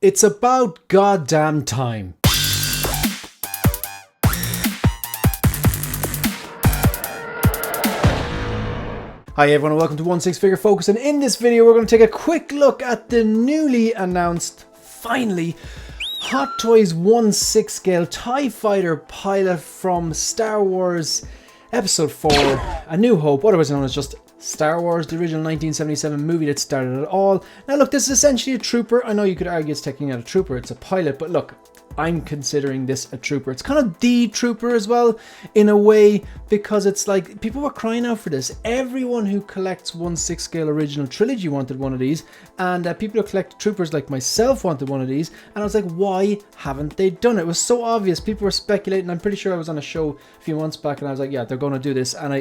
It's about goddamn time. Hi everyone and welcome to 16 Figure Focus, and in this video we're going to take a quick look at the newly announced, finally, HotToys 1/6 scale TIE Fighter pilot from Star Wars Episode 4, A New Hope, otherwise known as just Star Wars, the original 1977 movie that started it all. Now look, this is essentially a trooper. I know you could argue it's technically not a trooper, it's a pilot, but look, I'm considering this a trooper. It's kind of the trooper as well, in a way, because it's like, people were crying out for this. Everyone who collects 1/6 scale original trilogy wanted one of these, and people who collect troopers like myself wanted one of these, and I was like, why haven't they done it? It was so obvious. People were speculating. I'm pretty sure I was on a show a few months back, and I was like, yeah, they're going to do this, and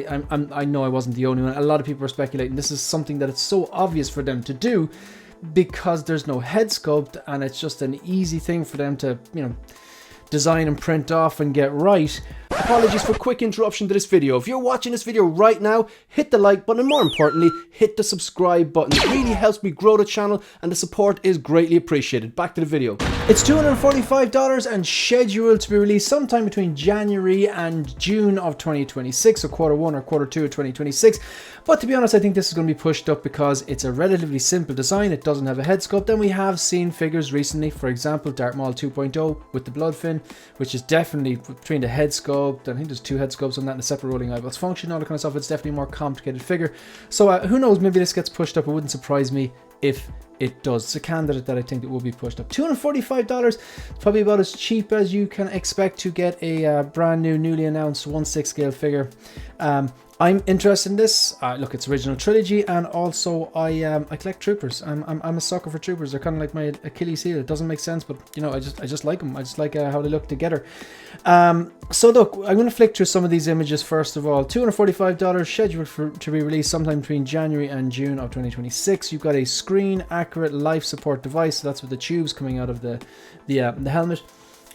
I know I wasn't the only one. A lot of people were speculating. This is something that it's so obvious for them to do, because there's no head sculpt and it's just an easy thing for them to, you know, design and print off and get right. Apologies for quick interruption to this video. If you're watching this video right now, hit the like button and more importantly, hit the subscribe button. It really helps me grow the channel and the support is greatly appreciated. Back to the video. It's $245 and scheduled to be released sometime between January and June of 2026, so Q1 or Q2 of 2026. But to be honest, I think this is going to be pushed up because it's a relatively simple design. It doesn't have a head sculpt, and we have seen figures recently, for example, Darth Maul 2.0 with the blood fin, which is definitely between the head sculpt. I think there's two head sculpts on that and a separate rolling eyeballs function, all that kind of stuff. It's definitely a more complicated figure. So who knows, maybe this gets pushed up. It wouldn't surprise me if it does. It's a candidate that I think it will be pushed up. $245, probably about as cheap as you can expect to get a brand new, newly announced 1/6 scale figure. I'm interested in this. Look, it's original trilogy, and also I collect troopers. I'm a sucker for troopers. They're kind of like my Achilles heel. It doesn't make sense, but you know, I just like them. I just like how they look together. So look, I'm going to flick through some of these images first of all. $245, scheduled to be released sometime between January and June of 2026. You've got a screen accurate life support device. So that's with the tubes coming out of the helmet.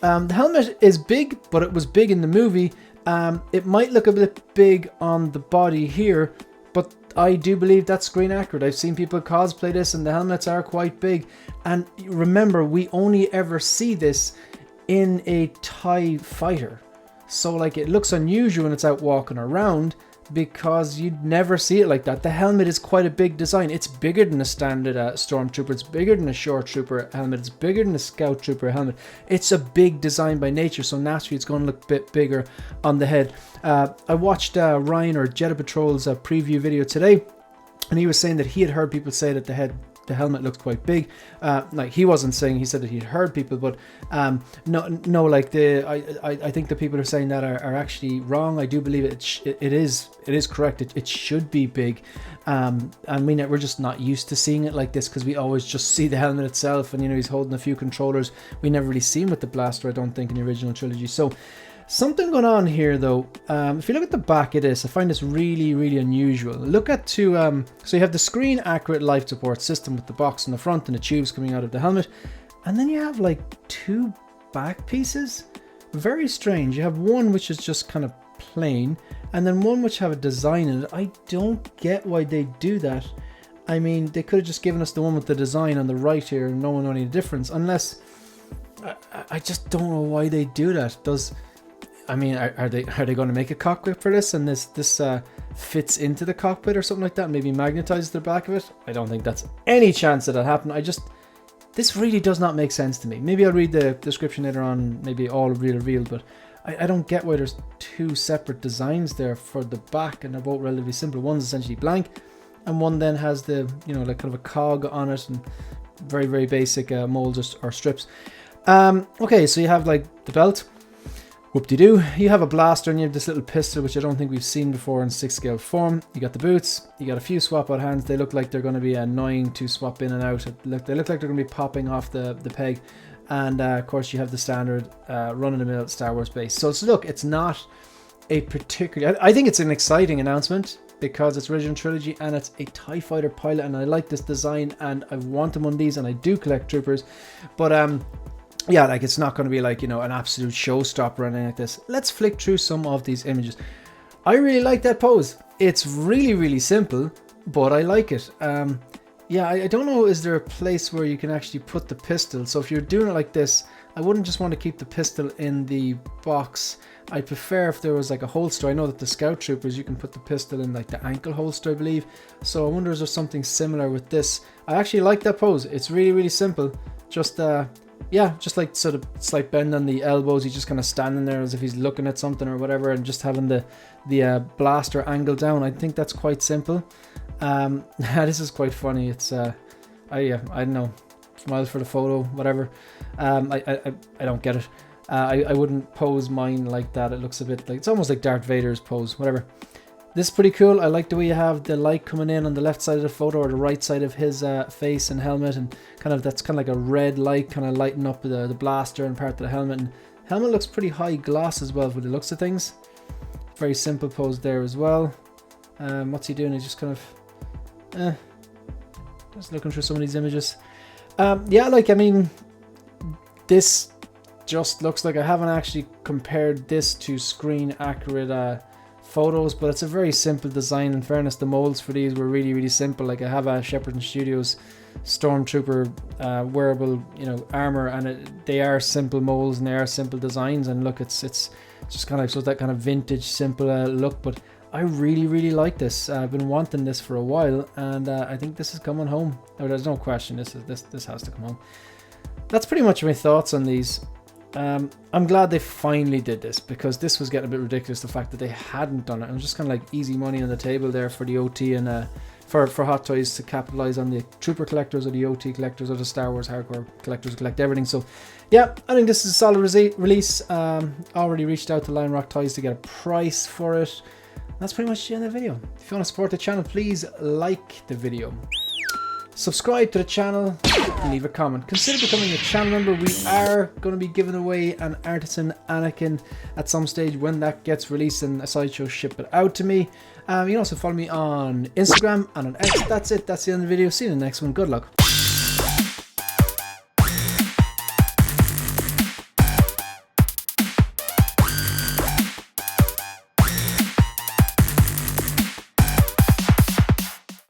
The helmet is big, but it was big in the movie. It might look a bit big on the body here, but I do believe that's screen accurate. I've seen people cosplay this and the helmets are quite big. And remember, we only ever see this in a TIE fighter. So like, it looks unusual when it's out walking around, because you'd never see it like that. The helmet is quite a big design. It's bigger than a standard stormtrooper. It's bigger than a short trooper helmet. It's bigger than a scout trooper helmet. It's a big design by nature, so naturally it's going to look a bit bigger on the head. I watched Ryan or Jedi Patrol's preview video today, and he was saying that he had heard people say that the helmet looks quite big. Like, he wasn't saying, he said that he'd heard people, but no, like I think the people who are saying that are actually wrong. I do believe it is correct. It should be big. I mean, we're just not used to seeing it like this, because we always just see the helmet itself, and you know, he's holding a few controllers. We never really see him with the blaster, I don't think, in the original trilogy. So something going on here though. If you look at the back of this, I find this really, really unusual. Look at so you have the screen accurate life support system with the box in the front and the tubes coming out of the helmet, and then you have like two back pieces. Very strange. You have one which is just kind of plain, and then one which have a design in it. I don't get why they do that. I mean, they could have just given us the one with the design on the right here and no one know any difference, unless I just don't know why they do that. I mean, are they going to make a cockpit for this, and this fits into the cockpit or something like that, maybe magnetizes the back of it? I don't think that's any chance that happened. This really does not make sense to me. Maybe I'll read the description later on, maybe all revealed, but I don't get why there's two separate designs there for the back, and they're both relatively simple. One's essentially blank, and one then has the, you know, like kind of a cog on it, and very, very basic molds or strips. Okay, so you have like the belt. Whoop-de-doo. You have a blaster and you have this little pistol, which I don't think we've seen before in 6 scale form. You got the boots. You got a few swap out hands. They look like they're going to be annoying to swap in and out. They look like they're going to be popping off the peg. And of course you have the standard run-of-the-mill Star Wars base. So look, it's not a particular... I think it's an exciting announcement, because it's original trilogy and it's a TIE fighter pilot, and I like this design and I want them on these, and I do collect troopers. But yeah, like, it's not going to be like, you know, an absolute showstopper or anything like this. Let's flick through some of these images. I really like that pose. It's really, really simple, but I like it. Yeah, I don't know, is there a place where you can actually put the pistol? So if you're doing it like this, I wouldn't just want to keep the pistol in the box. I'd prefer if there was like a holster. I know that the Scout Troopers, you can put the pistol in like the ankle holster, I believe. So I wonder, is there something similar with this? I actually like that pose. It's really, really simple. Just, yeah, just like sort of slight bend on the elbows. He's just kind of standing there as if he's looking at something or whatever, and just having the blaster angle down. I think that's quite simple. This is quite funny. It's I don't know, smiles for the photo, whatever. I don't get it. I wouldn't pose mine like that. It looks a bit like, it's almost like Darth Vader's pose, whatever. This is pretty cool. I like the way you have the light coming in on the left side of the photo, or the right side of his face and helmet, and kind of, that's kind of like a red light kind of lighting up the blaster and part of the helmet. And helmet looks pretty high gloss as well with the looks of things. Very simple pose there as well. What's he doing? He's just kind of just looking through some of these images. Yeah, like, I mean, this just looks like, I haven't actually compared this to screen accurate photos, but it's a very simple design. In fairness, the molds for these were really, really simple. Like, I have a Shepperton Studios Stormtrooper wearable, you know, armor, and they are simple molds and they are simple designs. And look, it's just kind of, so that kind of vintage simple look. But I really, really like this. I've been wanting this for a while, and I think this is coming home. No, there's no question. This has to come home. That's pretty much my thoughts on these. I'm glad they finally did this, because this was getting a bit ridiculous, the fact that they hadn't done it. It was just kind of like easy money on the table there for the OT and for Hot Toys to capitalize on the Trooper collectors or the OT collectors or the Star Wars hardcore collectors who collect everything. So yeah, I think this is a solid release. Already reached out to Lion Rock Toys to get a price for it. That's pretty much the end of the video. If you want to support the channel, please like the video, subscribe to the channel, and leave a comment. Consider becoming a channel member. We are going to be giving away an Artisan Anakin at some stage when that gets released and a Sideshow ship it out to me. You can also follow me on Instagram and on X. That's it. That's the end of the video. See you in the next one. Good luck.